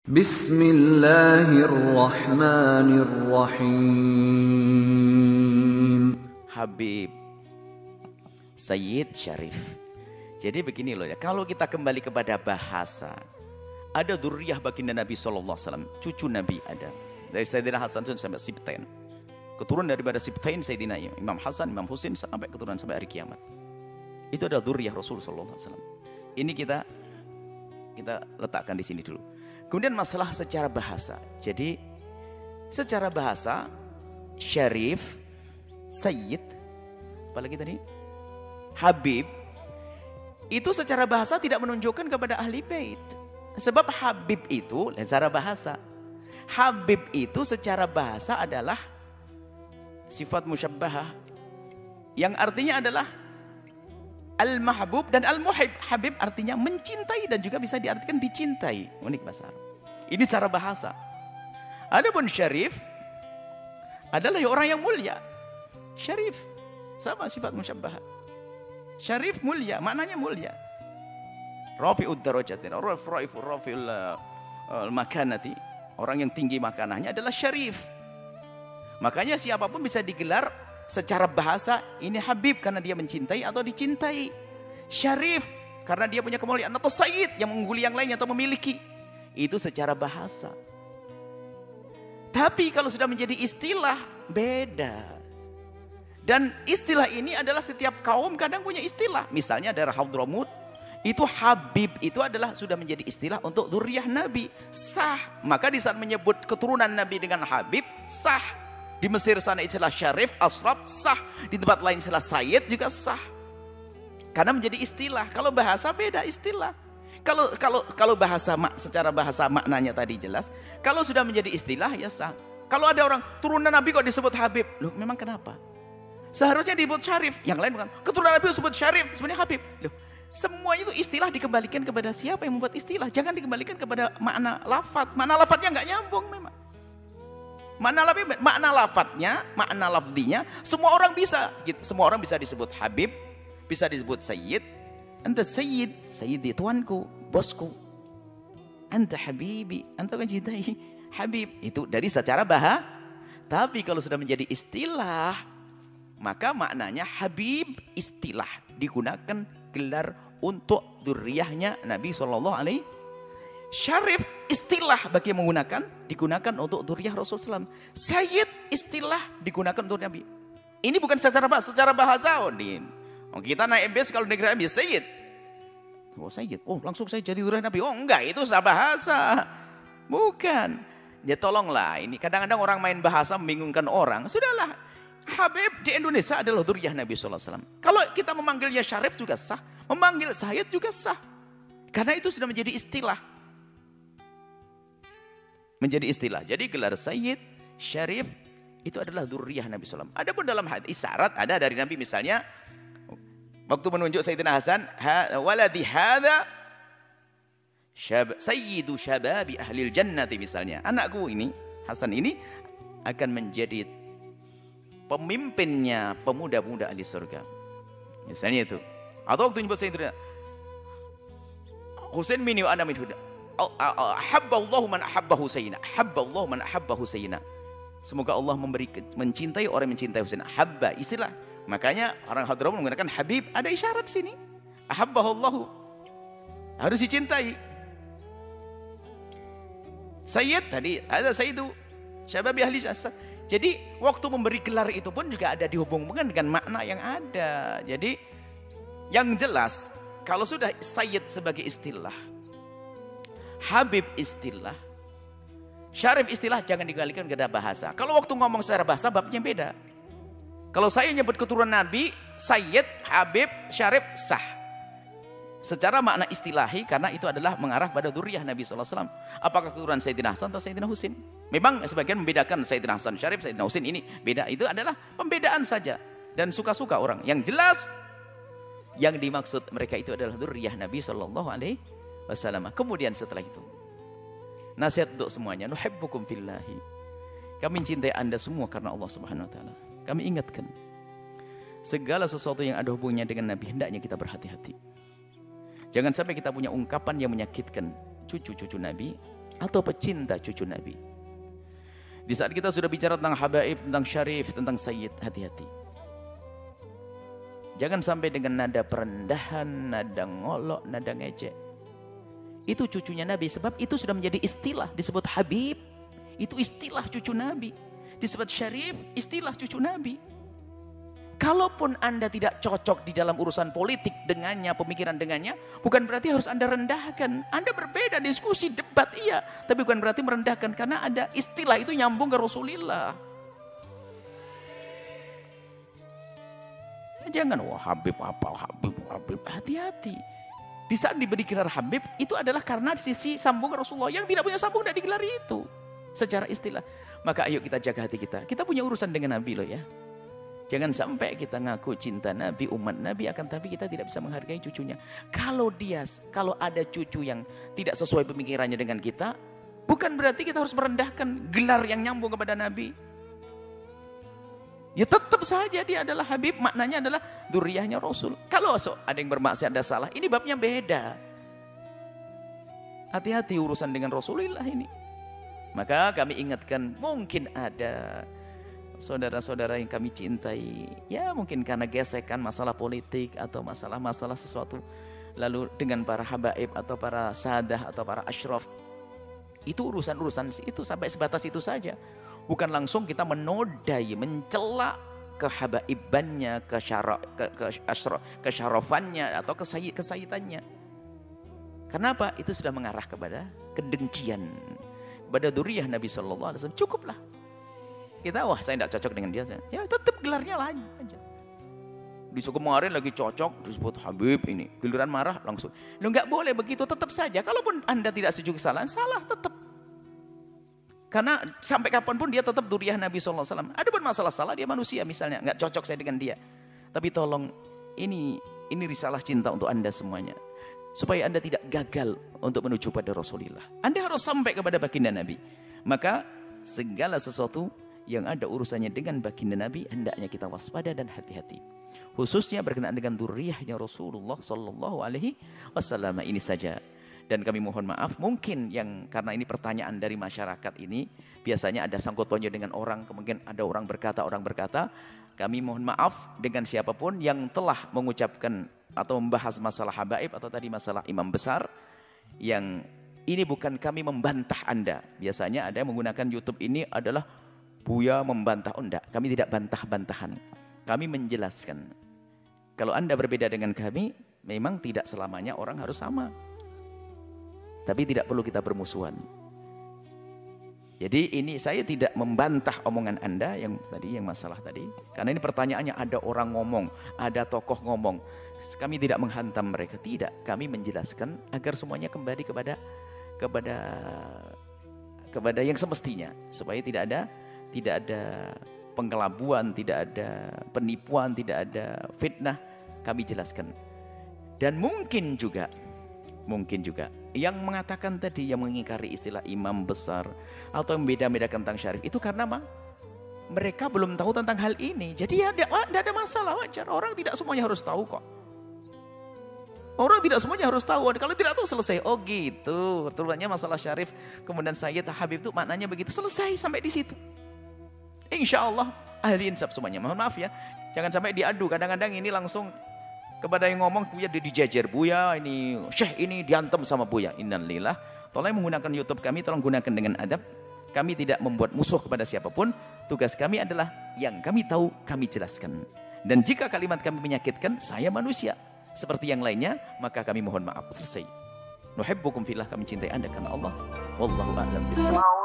Bismillahirrahmanirrahim. Habib, Sayyid, Syarif. Jadi begini loh ya, kalau kita kembali kepada bahasa, ada dzurriyyah baginda Nabi SAW, cucu Nabi ada. Dari Sayyidina Hasan sampai Sibtain. Keturunan daripada Sibtain Sayyidina Imam Hasan, Imam Husin, sampai keturunan sampai hari kiamat. Itu ada dzurriyyah Rasul SAW. Ini kita letakkan di sini dulu. Kemudian masalah secara bahasa. Jadi secara bahasa, Syarif, Sayyid, apalagi tadi? Habib, itu secara bahasa tidak menunjukkan kepada ahli bait. Sebab Habib itu secara bahasa. Habib itu secara bahasa adalah sifat musyabbahah yang artinya adalah al-mahbub dan al-muhib. Habib artinya mencintai dan juga bisa diartikan dicintai. Unik bahasa Arab. Ini cara bahasa. Adapun Syarif adalah orang yang mulia. Syarif sama sifat musyabbahah. Syarif mulia, maknanya mulia. Rafi'ud darajatin, rafi'ul makanati. Orang yang tinggi makanahnya adalah Syarif. Makanya siapapun bisa digelar secara bahasa ini Habib karena dia mencintai atau dicintai. Syarif karena dia punya kemuliaan, atau Sayyid yang mengungguli yang lainnya atau memiliki. Itu secara bahasa. Tapi kalau sudah menjadi istilah beda. Dan istilah ini adalah setiap kaum kadang punya istilah. Misalnya daerah Hadramut, itu Habib itu adalah sudah menjadi istilah untuk dzurriyyah Nabi. Sah. Maka di saat menyebut keturunan Nabi dengan Habib, sah. Di Mesir sana istilah Syarif, Asraf, sah. Di tempat lain istilah Sayyid juga sah. Karena menjadi istilah. Kalau bahasa beda istilah. Kalau bahasa secara bahasa maknanya tadi jelas. Kalau sudah menjadi istilah ya sah. Kalau ada orang turunan Nabi kok disebut Habib, loh memang kenapa? Seharusnya disebut Syarif. Yang lain bukan. Keturunan Nabi disebut Syarif, sebenarnya Habib. Loh, semua itu istilah dikembalikan kepada siapa yang membuat istilah. Jangan dikembalikan kepada makna lafadz. Makna lafadznya nggak nyambung memang. Makna lafadznya, makna lafdinya, semua orang bisa. Semua orang bisa disebut Habib, bisa disebut Sayyid. Anta Sayyid, Sayyidi tuanku, bosku. Anta Habibi, anta kan cintai Habib. Itu dari secara bahasa. Tapi kalau sudah menjadi istilah, maka maknanya Habib istilah digunakan gelar untuk dzurriyyahnya Nabi SAW. Syarif istilah bagi yang menggunakan digunakan untuk dzurriyyah Rasulullah SAW. Sayyid istilah digunakan untuk Nabi. Ini bukan secara bahasa. Kita naik bus kalau negeri Nabi Sayyid. Oh Sayyid, oh langsung saya jadi dzurriyyah Nabi. Oh enggak, itu secara bahasa. Bukan. Ya tolonglah, ini kadang-kadang orang main bahasa membingungkan orang. Sudahlah. Habib di Indonesia adalah dzurriyyah Nabi SAW. Kalau kita memanggilnya Syarif juga sah, memanggil Sayyid juga sah. Karena itu sudah menjadi istilah. Menjadi istilah. Jadi gelar Sayyid, Syarif itu adalah dzurriyyah Nabi SAW. Adapun dalam hadis isyarat ada dari Nabi misalnya waktu menunjuk Sayyidina Hasan, waladi hadza sayyidu syababi ahlil jannati misalnya. Anakku ini, Hasan ini akan menjadi pemimpinnya pemuda-pemuda ahli surga. Misalnya itu. Atau waktu menyebut Sayyidina Husain minni wa ana minhu. Ahabballahu man ahabbahu sayyidina. Ahabballahu man ahabbahu sayyidina. Semoga Allah mencintai orang yang mencintai Husain. Habba istilah. Makanya orang Hadramut menggunakan Habib. Ada isyarat sini. Ahabbahullahu. Harus dicintai. Sayyid tadi ada Sayyidu syababi ahli jannah. Jadi waktu memberi gelar itu pun juga ada dihubungkan dengan makna yang ada. Jadi yang jelas kalau sudah Sayyid sebagai istilah, Habib istilah, Syarif istilah, jangan dikalikan ke bahasa. Kalau waktu ngomong secara bahasa babnya beda. Kalau saya nyebut keturunan Nabi, Sayyid, Habib, Syarif sah. Secara makna istilahi karena itu adalah mengarah pada dzurriyyah Nabi SAW. Apakah keturunan Sayyidina Hasan atau Sayyidina Husin? Memang sebagian membedakan Sayyidina Hasan, Syarif, Sayyidina Husin ini beda. Itu adalah pembedaan saja. Dan suka-suka orang. Yang jelas, yang dimaksud mereka itu adalah dzurriyyah Nabi SAW. Kemudian setelah itu, nasihat untuk semuanya, nuhibbukum fillahi. Kami mencintai anda semua karena Allah Subhanahu Wa Taala. Kami ingatkan, segala sesuatu yang ada hubungannya dengan Nabi, hendaknya kita berhati-hati. Jangan sampai kita punya ungkapan yang menyakitkan cucu-cucu Nabi atau pecinta cucu Nabi. Di saat kita sudah bicara tentang habaib, tentang syarif, tentang sayyid, hati-hati. Jangan sampai dengan nada perendahan, nada ngolok, nada ngejek. Itu cucunya Nabi, sebab itu sudah menjadi istilah. Disebut habib, itu istilah cucu Nabi. Disebut syarif, istilah cucu Nabi. Kalaupun Anda tidak cocok di dalam urusan politik dengannya, pemikiran dengannya, bukan berarti harus Anda rendahkan. Anda berbeda, diskusi, debat, iya. Tapi bukan berarti merendahkan, karena ada istilah itu nyambung ke Rasulullah. Jangan, wah Habib apa, Habib. Hati-hati. Di saat diberi gelar Habib, itu adalah karena sisi sambung ke Rasulullah. Yang tidak punya sambung tidak digelar itu. Secara istilah. Maka ayo kita jaga hati kita. Kita punya urusan dengan Nabi loh ya. Jangan sampai kita ngaku cinta Nabi, umat Nabi, akan tapi kita tidak bisa menghargai cucunya. Kalau ada cucu yang tidak sesuai pemikirannya dengan kita, bukan berarti kita harus merendahkan gelar yang nyambung kepada Nabi. Ya tetap saja dia adalah Habib, maknanya adalah dzurriyyahnya Rasul. Kalau ada yang bermaksiat, ada salah, ini babnya beda. Hati-hati urusan dengan Rasulullah ini. Maka kami ingatkan, mungkin ada saudara-saudara yang kami cintai, ya mungkin karena gesekan masalah politik atau masalah-masalah sesuatu, lalu dengan para habaib atau para sadah atau para asyraf, itu urusan-urusan itu sampai sebatas itu saja. Bukan langsung kita menodai, mencela kehabaibannya, kesyarafannya atau kesayyidannya. Kenapa? Itu sudah mengarah kepada kedengkian kepada dzurriyyah Nabi sallallahu alaihi wasallam. Cukuplah. Kita, wah saya tidak cocok dengan dia. Ya tetap gelarnya lain aja. Disuruh kemarin lagi cocok, disebut Habib ini. Giliran marah langsung. Lu nggak boleh begitu, tetap saja. Kalaupun Anda tidak setuju kesalahan, salah tetap. Karena sampai kapanpun dia tetap dzurriyyah Nabi SAW. Ada pun masalah salah, dia manusia misalnya. Nggak cocok saya dengan dia. Tapi tolong, ini risalah cinta untuk Anda semuanya. Supaya Anda tidak gagal untuk menuju pada Rasulullah. Anda harus sampai kepada baginda Nabi. Maka segala sesuatu yang ada urusannya dengan baginda Nabi, hendaknya kita waspada dan hati-hati. Khususnya berkenaan dengan dzurriyyahnya Rasulullah sallallahu alaihi wasallam ini saja. Dan kami mohon maaf, mungkin yang karena ini pertanyaan dari masyarakat ini, biasanya ada sangkut pautnya dengan orang, kemudian ada orang berkata, kami mohon maaf dengan siapapun yang telah mengucapkan atau membahas masalah habaib atau tadi masalah imam besar, yang ini bukan kami membantah Anda. Biasanya ada yang menggunakan YouTube ini adalah Buya membantah, enggak, kami tidak bantah-bantahan. Kami menjelaskan. Kalau Anda berbeda dengan kami, memang tidak selamanya orang harus sama. Tapi tidak perlu kita bermusuhan. Jadi ini saya tidak membantah omongan Anda yang masalah tadi. Karena ini pertanyaannya ada orang ngomong, ada tokoh ngomong. Kami tidak menghantam mereka, tidak. Kami menjelaskan agar semuanya kembali kepada yang semestinya, supaya tidak ada penggelabuan, tidak ada penipuan, tidak ada fitnah. Kami jelaskan. Dan mungkin juga yang mengatakan tadi, yang mengingkari istilah imam besar atau yang beda-bedakan tentang syarif, itu karena mereka belum tahu tentang hal ini. Jadi ya tidak ada masalah, wajar. Orang tidak semuanya harus tahu kok. Orang tidak semuanya harus tahu. Kalau tidak tahu selesai. Oh gitu. Terutama masalah syarif kemudian sayyid habib itu maknanya begitu. Selesai sampai di situ. Insya Allah ahli insaf semuanya. Mohon maaf ya, jangan sampai diadu. Kadang-kadang ini langsung kepada yang ngomong, Buya dijajar, Buya ini syekh ini diantem sama Buya. Innalillah. Tolong menggunakan YouTube kami, tolong gunakan dengan adab. Kami tidak membuat musuh kepada siapapun. Tugas kami adalah yang kami tahu kami jelaskan. Dan jika kalimat kami menyakitkan, saya manusia seperti yang lainnya, maka kami mohon maaf. Selesai. Nuhibbukum fillah, kami cintai Anda karena Allah. Wallahu a'lam bishawab.